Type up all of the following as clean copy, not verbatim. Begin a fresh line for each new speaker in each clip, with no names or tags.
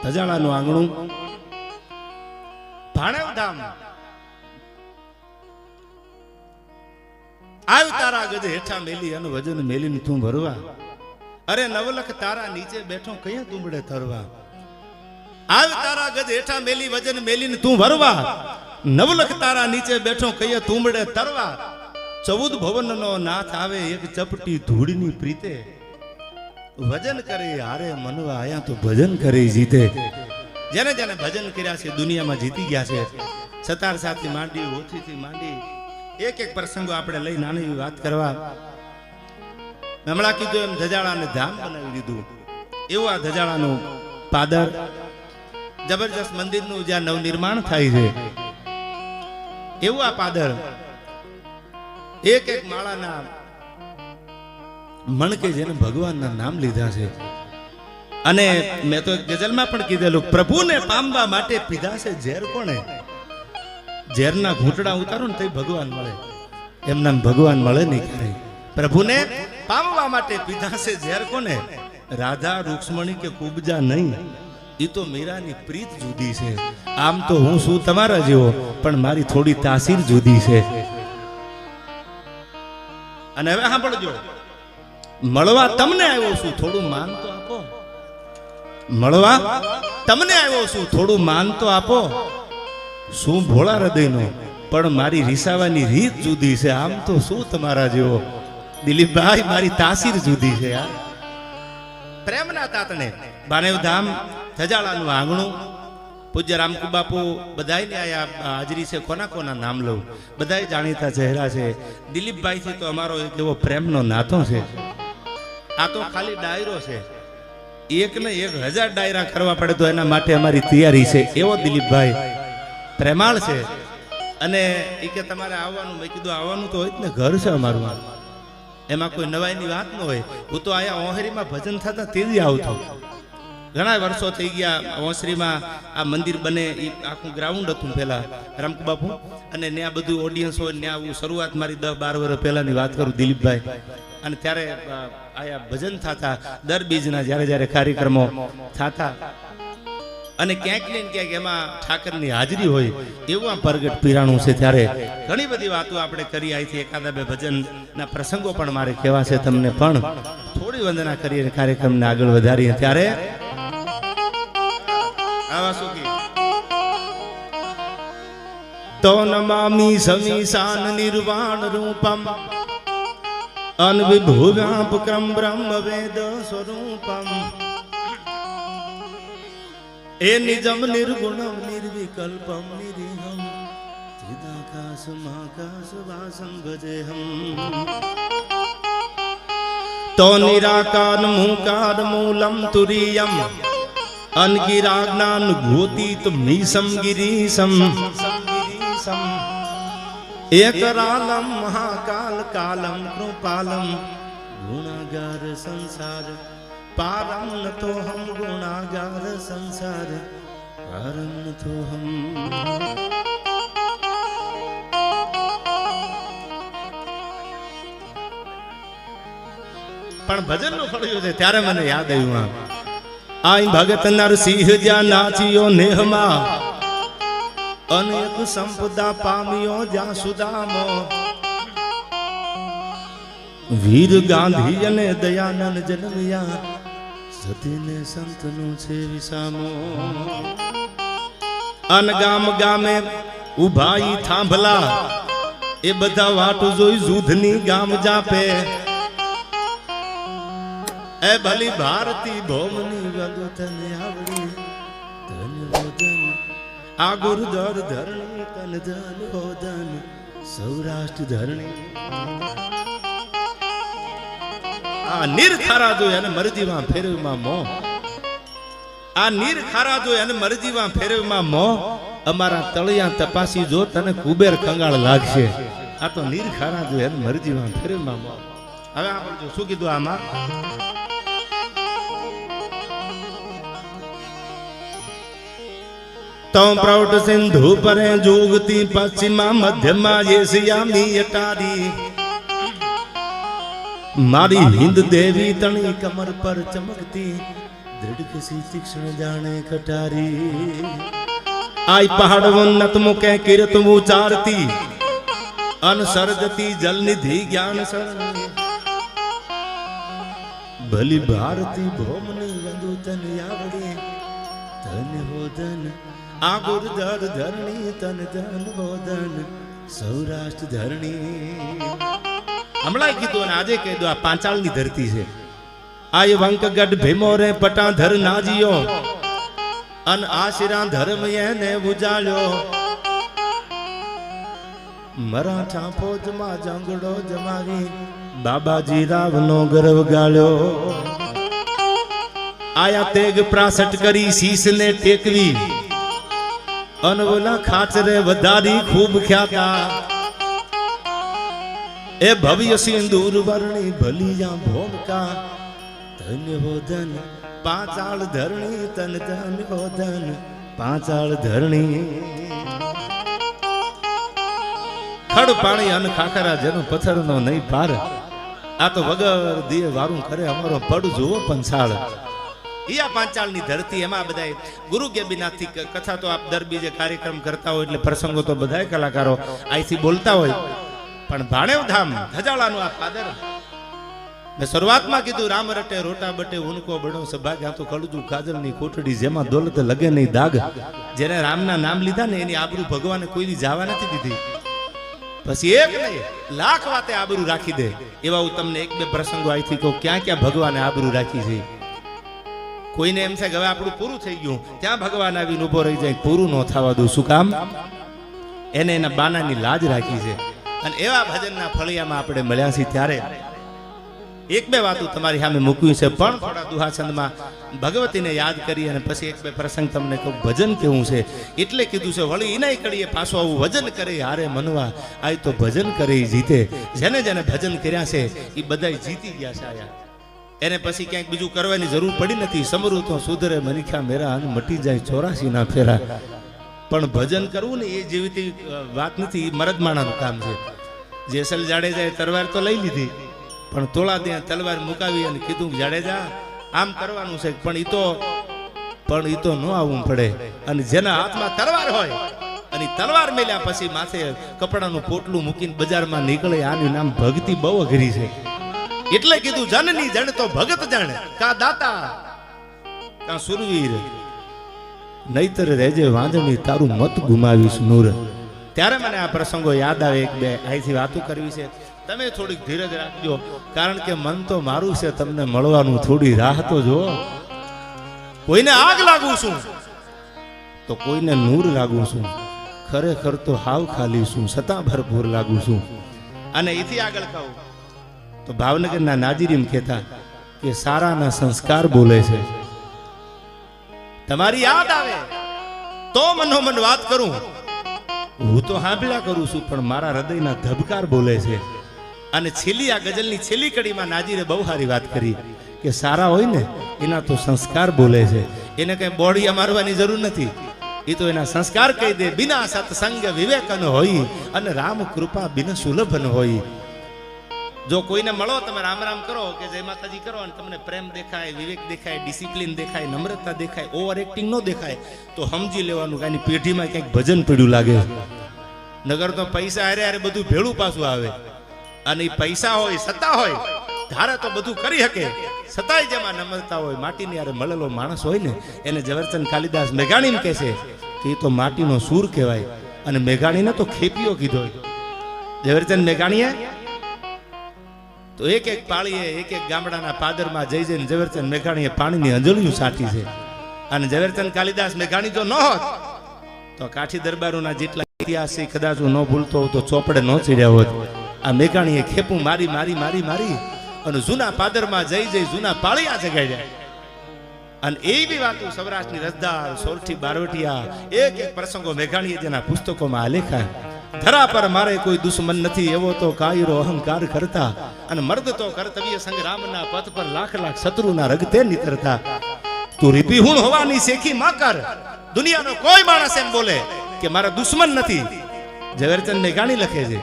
ધજાળાનું આંગણું ભાણેવ ધામ આવ તારા ગજ હેઠા મેલી અને વજન મેલીને તું ભરવા અરે નવલખ તારા નીચે બેઠો કયા તુંબડે તરવા આવ તારા ગજ હેઠા મેલી વજન મેલીને તું ભરવા નવલખ તારા નીચે બેઠો કયા તુંબડે તરવા 14 ભવનનો નાથ આવે એક ચપટી ધૂળની પ્રીતે વજન કરે હારે મનવા આયા તો ભજન કરે જીતે જેને જેને ભજન કર્યા છે દુનિયામાં જીતી ગયા છે સતાર સાથી માંડી ઓછીથી માંડી એક એક પ્રસંગો આપણે લઈ નાની વાત કરવા હમણાં કીધું એમ ધજાળાને ધામ બનાવી દીધું એવું આ ધજાળાનું પાદર જબરજસ્ત મંદિરનું જ્યાં નવનિર્માણ થાય છે એવું આ પાદર એક એક માળાના મણકે જેને ભગવાનના નામ લીધા છે અને મેં તો ગઝલમાં પણ કીધેલું પ્રભુને પામવા માટે પીધા છે ઝેર કોણે ઝેરના ઘૂંટડા ઉતારો ને તો ભગવાન મળે એમના ભગવાન મળે નહીં ક્યારે પ્રભુને પામવા માટે પીધા છે ઝેર કોને રાધા રૂક્ષ્મણી કે કુબજા નહીં એ તો મીરાની પ્રીત જુદી છે આમ તો હું શું તમારા જેવો પણ મારી થોડી તાસીર જુદી છે અને હવે સાંભળજો મળવા તમને આવ્યો છું થોડું માન તો આપો મળવા તમને આવ્યો છું થોડું માન તો આપો શું ભોળા હૃદયનો પણ મારી રીસાવાની રીત જુદી છે આમ તો શું તમારા જેવો દિલીપભાઈ મારી તાસીર જુદી છે યાર પ્રેમના તાતણે ભાણેવ ધામ ધજાળાનું આંગણું પૂજ્ય રામકુ બાપુ બધાયને આયા હાજરી છે કોના કોના નામ લઉં બધાય જાણીતા ચહેરા છે દિલીપભાઈ થી તો અમારો એક એવો પ્રેમનો નાતો છે આ તો ખાલી ડાયરો છે એક ને 1000 ડાયરા કરવા પડે તો એના માટે અમારી તૈયારી છે એવો દિલીપભાઈ પ્રેમાળ છે અને એ કે તમારે આવવાનું મેં કીધું આવવાનું તો હોય જ ને ઘર છે અમારું એમાં કોઈ નવાઈની વાત ન હોય હું તો આયા ઓહરીમાં ભજન થતા તેજી આવતો ઘણા વર્ષો થઈ ગયા ઓસરીમાં આ મંદિર બને એ આખું ગ્રાઉન્ડ હતું પહેલા રામકુ બાપુ અને ત્યાં બધું ઓડિયન્સ હોય ત્યાં હું શરૂઆત મારી 10-12 વર્ષ પહેલાની વાત કરું દિલીપભાઈ અને ત્યારે આયા ભજન થતા દર બીજના જ્યારે જ્યારે કાર્યક્રમો થતા અને ક્યાંક ને ક્યાંક એમાં ઠાકરની હાજરી હોય એવું આ પ્રગટ પીરાણું છે ત્યારે ઘણી બધી વાતો આપણે કરી અહીંથી એકાદા બે ભજનના પ્રસંગો પણ મારે કહેવા છે તમને પણ થોડી વંદના કરીને કાર્યક્રમને આગળ વધારીએ ત્યારે તો નમામિ સમીશાન નિર્વાણ રૂપમ અનવિભુવ્યાપકમ બ્રહ્મ વેદ સ્વરૂપમ એ નિજમ નિર્ગુણમ નિર્વિકલ્પમ નિરીહમ ચિદાકાશમાકાશ વાસં ભજેહમ તો નિરાકાર મૂકાર મૂલમ તુરીયમ અનગિરાજ્ઞાન ભૂતિત મીસમ ગિરીશમ એકરાલમ મહાકાલ કાલમ કૃપાલમ ગુણાગાર સંસાર પારમ નતો હમ ગુણાગાર સંસાર પારમ નતો હમ પણ ભજન નું ફળ્યું છે ત્યારે મને યાદ આવ્યું આઈ ભગત નરસિંહ જ્યાં નાચ્યો નેહમાં અનેક સંપદા પામ્યો જ્યાં સુદામો વીર ગાંધી અને દયાનંદ જન્મ્યા સતીને સંતનો છે વિસામો અન ગામ ગામે ઉભાઈ થાંભલા એ બધા વાટું જોઈ જૂધની ગામ જાપે એ ભલી ભારતી ભૌમની વગુ તને આવડી ધન હોદન આ ગુરુદર ધરણી તન ધન હોદન સૌરાષ્ટ્ર ધરણી આ નીર ખારા જોઈ અને મરજીમાં ફેરવમાં મોહ આ નીર ખારા જોઈ અને મરજીમાં ફેરવમાં મોહ અમારા તળિયા તપાસી જો તને કુબેર કંગાળ લાગશે આ તો નીર ખારા જોઈ અને મરજીમાં ફેરવમાં મોહ હવે આપણે જો શું કીધું આમાં તો પ્રૌઢ સિંધુ પરે જોગતી પશ્ચિમા મધ્યમાં એશિયાની અટારી મારી હિન્દ દેવી તણી કમર પર ચમકતી दृढ़ किसी तीक्ष्ण जाने कटारी आई पहाड़ वन्नत मुके किरत उचारती अन सरजती जल निधि ज्ञान सरणी भली भारती भोमनी वंदु तन यावड़ी तन होदन आगुर दर धरणी तन धन होदन सौराष्ट्र धरणी हमला कीधुं અને આજે કહી દો આ પાંચાળની ધરતી છે આ વંકગઢ ભીમો રે પટાધર નાજીયો અન આશિરા ધર્મ એને ઉજાળ્યો મરાઠા ફોજમાં જંગડો જમાવી બાબાજી રાવનો ગર્વ ગાળ્યો આયા તેગ પ્રાસટ કરી શીશ ને ટેકવી અનવલા ખાચરે વધારી ખૂબ ખ્યાતા ए भव्य सिंदूर वर्णी भलिया भोमका धन्य हो धन पांचाल धरणी तन धन हो धन पांचाल धरणी खड़ पाणी अन खाखरा जनो पत्थर नो नहीं पार आ तो वगर दिए वारू करे हमारो पड़ जो पंचाल या પાંચાળ ની ધરતી એમાં બધાય ગુરુ ગેબીનાથથી કથા તો આપ દર બીજે કાર્યક્રમ કરતા હોય એટલે પ્રસંગો તો બધાય કલાકારો આઈથી બોલતા હોય પણ ભાણેવ ધામ ધજાળાનું આ પાદર મેં શરૂઆતમાં કીધું રામ રટે રોટા બટે ઉનકો બડો સભાગ્યા તો કળજુ કાજલની કોટડી જેમાં દોલત લગે નહીં દાગ જેને રામના નામ લીધા ને એની આબરૂ ભગવાને કોઈની જાવા નથી દીધી પછી એક નહીં લાખ વાતે આબરૂ રાખી દે એવા હું તમને એક બે પ્રસંગો આઈથી કહું ક્યાં ક્યાં ભગવાને આબરૂ રાખી છે કોઈને એમ છે કે હવે આપણું પૂરું થઈ ગયું ત્યાં ભગવાન આવીને ઉભો રહી જાય પૂરું ન થવા દઉં શું કામ એને એના બાનાની લાજ રાખી છે અને એવા ભજનના ફળિયામાં આપણે મળ્યા છીએ ત્યારે એક બે વાતો તમારી સામે મૂકવી છે પણ થોડા દુહા છંદમાં ભગવતીને યાદ કરી અને પછી એક બે પ્રસંગ તમને કહું ભજન કેવું છે એટલે કીધું છે વળી ઇનાય કરીએ પાછો આવું ભજન કરે હારે મનવા આ તો ભજન કરે જીતે જેને જેને ભજન કર્યા છે એ બધા જીતી ગયા છે આયા એને પછી ક્યાંક બીજું કરવાની જરૂર પડી નથી સમરું તો સુધરે મનીખા મેરા અને મટી જાય 84 ના ફેરા પણ ભજન કરવું ને એ જેવી વાત નથી મરદ માણાનું કામ છે જેસલ જાડેજાએ તલવાર તો લઈ લીધી પણ તોળા ત્યાં તલવાર મુકાવી અને કીધું જાડેજા આમ કરવાનું છે પણ ઈ તો ન આવવું પડે અને જેના હાથમાં તલવાર હોય અને તલવાર મેલ્યા પછી માથે કપડાનું પોટલું મૂકીને બજારમાં નીકળે આનું નામ ભક્તિ બહુ અઘરી છે એટલે કીધું જનની જણ તો ભગત જણ કા દાતા કા સુરવીર નહીતર રહેજે વાંદણી તારું મત ગુમાવીશ નૂર ત્યારે મને આ પ્રસંગો યાદ આવે એક બે અહીંથી વાતો કરવી છે તમે થોડીક ધીરજ રાખજો કારણ કે મન તો મારું છે તમને મળવાનું થોડી રાહ તો જો કોઈને આગ લાગુ છું તો કોઈને નૂર લાગુ છું ખરેખર તો હાવ ખાલી છું છતાં ભરપૂર લાગુ છું અને એથી આગળ કહું તો ભાવનગરના નાજીરીમ કહેતા કે સારાના સંસ્કાર બોલે છે તમારી યાદ આવે તો મનોમન વાત કરું હું તો સાંભળ્યા કરું છું પણ મારા હૃદયના ધબકાર બોલે છે અને છેલ્લી આ ગઝલની છેલ્લી કડીમાં નાજીરે બહુ સારી વાત કરી કે સારા હોય ને એના તો સંસ્કાર બોલે છે એને કઈ બોડિયા મારવાની જરૂર નથી એ તો એના સંસ્કાર કહી દે બિના સત્સંગ વિવેકન હોય અને રામ કૃપા બિન સુલભન હોય જો કોઈને મળો તમે રામ રામ કરો કે જય માતાજી કરો અને તમને પ્રેમ દેખાય વિવેક દેખાય ડિસિપ્લિન દેખાય નમ્રતા દેખાય ઓવર એક્ટિંગ ન દેખાય તો સમજી લેવાનું કે આની પેઢીમાં ક્યાંક ભજન પડ્યું લાગે નગર તો પૈસા હારે હારે બધું ભેળું પાછું આવે અને એ પૈસા હોય સત્તા હોય ધારે તો બધું કરી શકે છતાંય જેમાં નમ્રતા હોય માટીની હારે મળેલો માણસ હોય ને એને ઝવેરચંદ કાલિદાસ મેઘાણીને કહે છે કે એ તો માટીનો સૂર કહેવાય અને મેઘાણીને તો ખેપીઓ કીધો ઝવેરચંદ મેઘાણીએ તો એક એક પાળીએ એક એક ગામડાના પાદરમાં જઈ જઈને ઝવેરચંદ મેઘાણીએ પાણીની અંજળીઓ સાટી છે અને ઝવેરચંદ કાલિદાસ મેઘાણી જો ન હોત તો કાઠી દરબારોના જેટલા ઇતિહાસ છે કદાચ હું ન ભૂલતો હોઉં તો ચોપડે ન ચડ્યા હોત આ મેઘાણીએ ખેપું મારી મારી મારી મારી અને જૂના પાદરમાં જઈ જઈ જૂના પાળિયા જગાડ્યા અને એવી વાતો સૌરાષ્ટ્રની રસદાર સોરઠી બારવટિયા એક એક પ્રસંગો મેઘાણીએ જેના પુસ્તકોમાં આલેખા ધરા પર મારે કોઈ દુશ્મન નથી એવો તો કાયરો અહંકાર કરતા અને મર્દ તો કર્તવ્ય સંગ્રામના પથ પર લાખ લાખ શત્રુના રગતે નીતરતા તું રીપી હુણ હોવાની શેખી માં કર દુનિયાનો કોઈ માણસ એમ બોલે કે મારા દુશ્મન નથી ઝવેરચંદ મેઘાણી લખે છે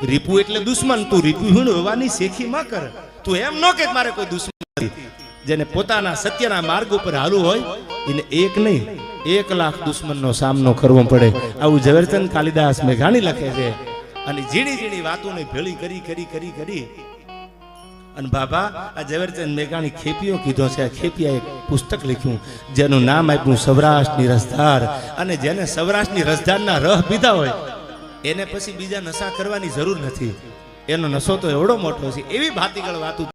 રીપુ એટલે દુશ્મન તું રીપી હુણ હોવાની શેખી માં કર તું એમ ન કે મારે કોઈ દુશ્મન નથી જેને પોતાના સત્યના માર્ગ ઉપર હાલવું હોય એને એક નહીં 1 લાખ દુશ્મનનો સામનો કરવો પડે. આવું ઝવેરચંદ કાલિદાસ મેઘાણી લખે છે. અને ઝીણી ઝીણી વાતોને ભેળી કરી અને બાબા આ ઝવેરચંદ મેઘાણી ખેપિયો કીધો છે. આ ખેપિયા એક પુસ્તક લખ્યું જેનું નામ આપ્યું સૌરાષ્ટ્રની રસધાર. અને જેને સૌરાષ્ટ્રની રસધારના રહ પીધા હોય એને પછી બીજા નશા કરવાની જરૂર નથી. એનો નશો તો એવડો મોટો છે. એવી ભાતીગળ વાતો